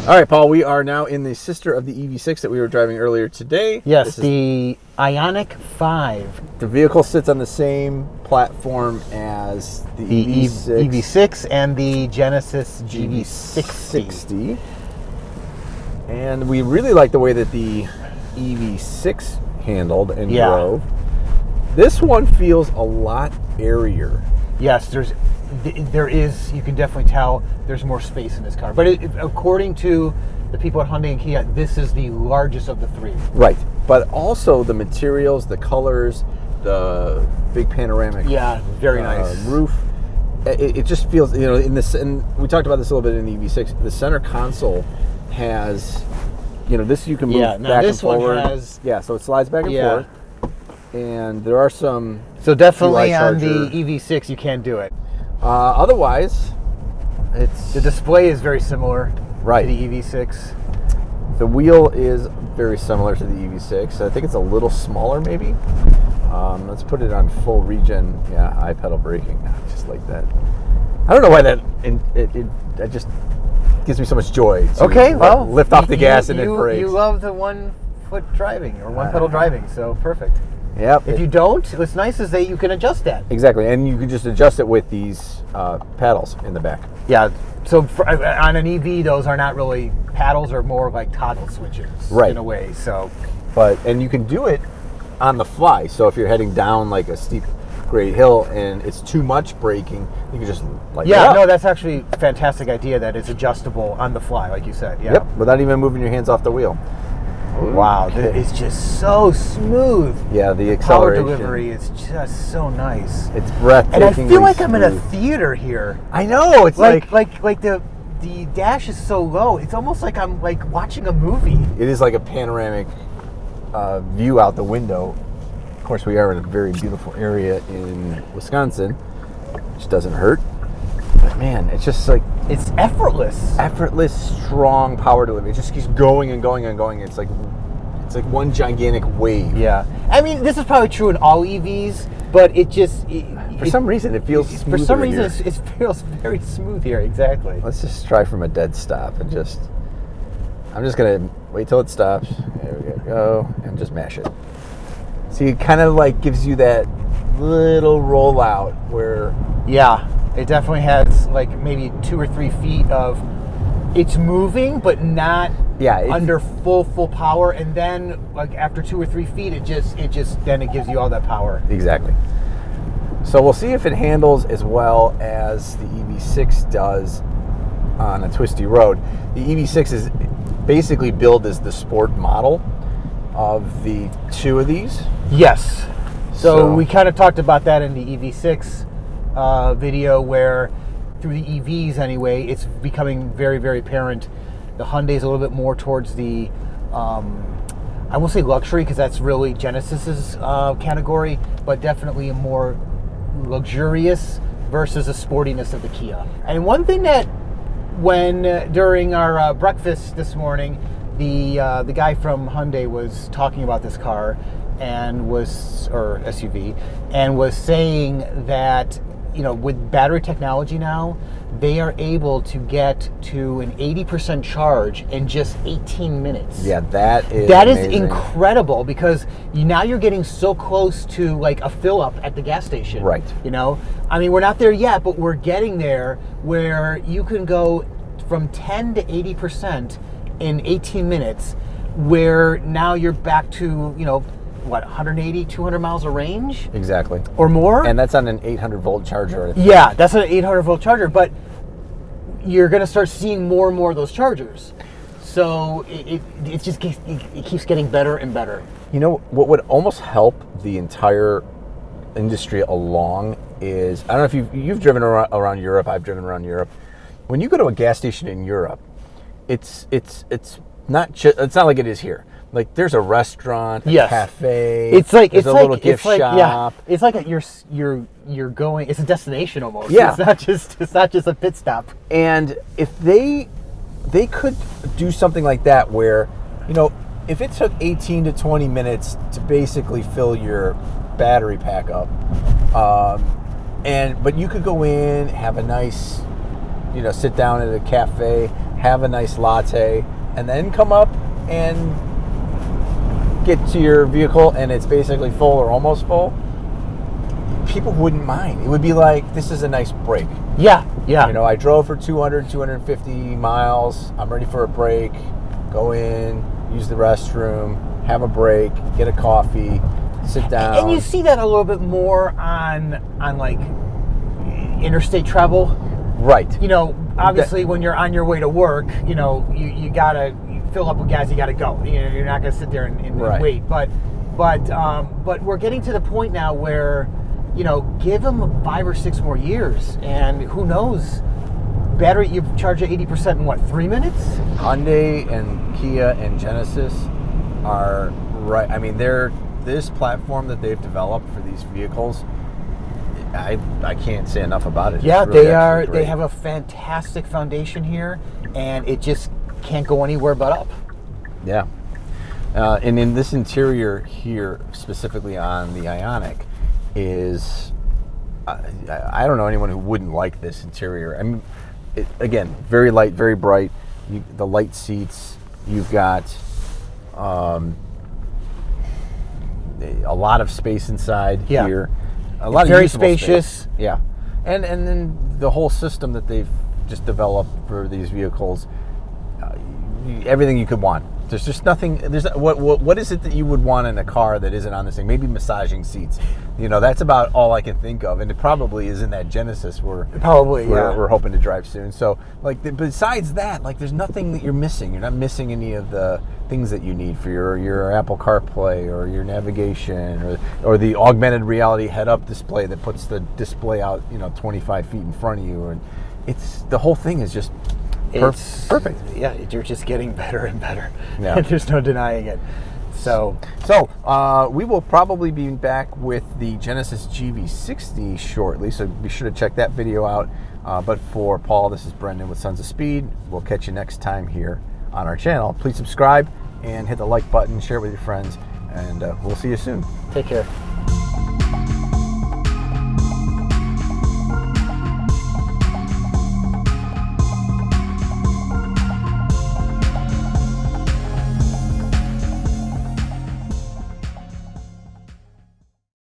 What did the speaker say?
All right, Paul, we are now in the sister of the EV6 that we were driving earlier today. Yes, the Ioniq 5. The vehicle sits on the same platform as the EV6 and the Genesis GV60. And we really like the way that the EV6 handled and drove. This one feels a lot airier. Yes, there is, you can definitely tell there's more space in this car. But according to the people at Hyundai and Kia, this is the largest of the three. Right, but also the materials, the colors, the big panoramic very nice roof. It just feels, you know, and we talked about this a little bit in the EV6, the center console has, you know, this you can move back and forward. So it slides back and forth. And there are some So definitely on the EV6 you can do it. Otherwise, the display is very similar to the EV6. The wheel is very similar to the EV6. I think it's a little smaller, maybe. Let's put it on full regen. Yeah, I-pedal braking. Just like that. I don't know why that just gives me so much joy. To lift off the gas and it brakes. You love the one foot driving or one pedal driving, so perfect. Yep. If you don't, what's nice is that you can adjust that. Exactly, and you can just adjust it with these paddles in the back. Yeah, so on an EV, those are not really paddles, or more like toggle switches in a way. So, and you can do it on the fly. So if you're heading down like a steep grade hill and it's too much braking, you can just no, that's actually a fantastic idea. That is adjustable on the fly, like you said. Yeah. Yep, without even moving your hands off the wheel. Wow, it's just so smooth. Yeah, the acceleration. Power delivery is just so nice. It's breathtakingly And I feel like smooth. I'm in a theater here. I know. It's like the dash is so low. It's almost like I'm like watching a movie. It is like a panoramic view out the window. Of course, we are in a very beautiful area in Wisconsin, which doesn't hurt. But man, it's just like it's effortless, strong power delivery. It just keeps going and going and going. It's like one gigantic wave. Yeah, I mean, this is probably true in all EVs, but for some reason it feels smoother. For some reason, it feels very smooth here. Exactly. Let's just try from a dead stop and I'm just gonna wait till it stops. There we go, and just mash it. So it kind of like gives you that little rollout where. Yeah. It definitely has like maybe 2 or 3 feet of it's moving, but not under full power. And then like after 2 or 3 feet, it gives you all that power. Exactly. So we'll see if it handles as well as the EV6 does on a twisty road. The EV6 is basically billed as the sport model of the two of these. Yes. So we kind of talked about that in the EV6 video, where through the EVs anyway, it's becoming very, very apparent. The Hyundai is a little bit more towards the, I won't say luxury because that's really Genesis's category, but definitely a more luxurious versus the sportiness of the Kia. And one thing that during our breakfast this morning, the guy from Hyundai was talking about this car or SUV, and was saying that, you know, with battery technology now, they are able to get to an 80% charge in just 18 minutes. Yeah, that is amazing. Incredible, because now you're getting so close to like a fill up at the gas station. Right. You know, I mean, we're not there yet, but we're getting there, where you can go from 10 to 80% in 18 minutes, where now you're back to, you know, 180, 200 miles of range? Exactly. Or more? And that's on an 800-volt charger. Yeah, that's an 800-volt charger, but you're going to start seeing more and more of those chargers. So it keeps getting better and better. You know, what would almost help the entire industry along is, I don't know if you've driven around Europe, I've driven around Europe. When you go to a gas station in Europe, it's not like it is here. Like there's a restaurant, a cafe. It's like a little gift shop. Yeah, it's like you're going. It's a destination almost. Yeah, it's not just a pit stop. And if they could do something like that, where, you know, if it took 18 to 20 minutes to basically fill your battery pack up, but you could go in, have a nice, you know, sit down at a cafe, have a nice latte, and then come up and get to your vehicle and it's basically full or almost full, people wouldn't mind. It would be like, this is a nice break. Yeah. You know, I drove for 200, 250 miles. I'm ready for a break. Go in, use the restroom, have a break, get a coffee, sit down. And you see that a little bit more on like interstate travel. Right. You know, obviously when you're on your way to work, you know, you gotta fill up with gas, you gotta go. You know, you're not gonna sit there and right. wait. But we're getting to the point now where, you know, give them 5 or 6 more years, and who knows? Battery, you charge it 80% in what, 3 minutes? Hyundai and Kia and Genesis are right. I mean, this platform that they've developed for these vehicles, I can't say enough about it. Yeah, really they have a fantastic foundation here, and it just can't go anywhere but up. Yeah. And in this interior here, specifically on the Ioniq, is I don't know anyone who wouldn't like this interior. I mean, again, very light, very bright. The light seats. You've got a lot of space inside here. A lot of very spacious. Space. Yeah, and then the whole system that they've just developed for these vehicles. Everything you could want. There's just nothing. What is it that you would want in a car that isn't on this thing? Maybe massaging seats. You know, that's about all I can think of, and it probably is in that Genesis we're hoping to drive soon. So, like, besides that, like, there's nothing that you're missing. You're not missing any of the things that you need for your Apple CarPlay or your navigation or the augmented reality head-up display that puts the display out, 25 feet in front of you, and it's the whole thing is just. It's perfect. Yeah, you're just getting better and better. Yeah. There's no denying it. So we will probably be back with the Genesis GV60 shortly, so be sure to check that video out. But for Paul, this is Brendan with Sons of Speed. We'll catch you next time here on our channel. Please subscribe and hit the like button, share it with your friends, and we'll see you soon. Take care.